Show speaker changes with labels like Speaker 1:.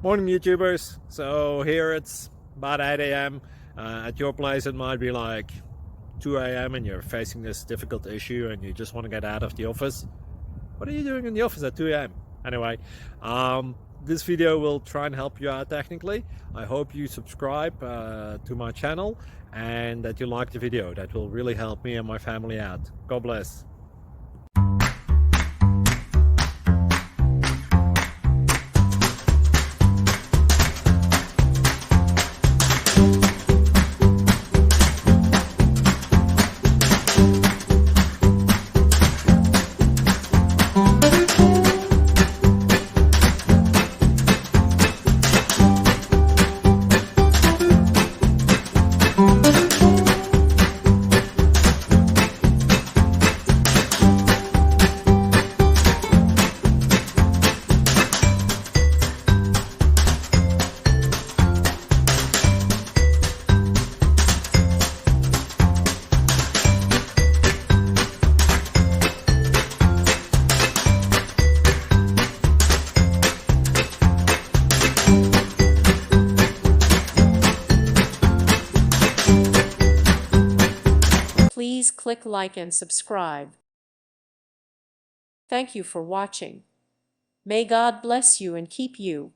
Speaker 1: Morning, YouTubers. So here it's about 8 a.m. At your place, it might be like 2 a.m. and you're facing this difficult issue and you just want to get out of the office. What are you doing in the office at 2 a.m.? Anyway, this video will try and help you out technically. I hope you subscribe to my channel and that you like the video. That will really help me and my family out. God bless.
Speaker 2: Please click like and subscribe. Thank you for watching. May God bless you and keep you.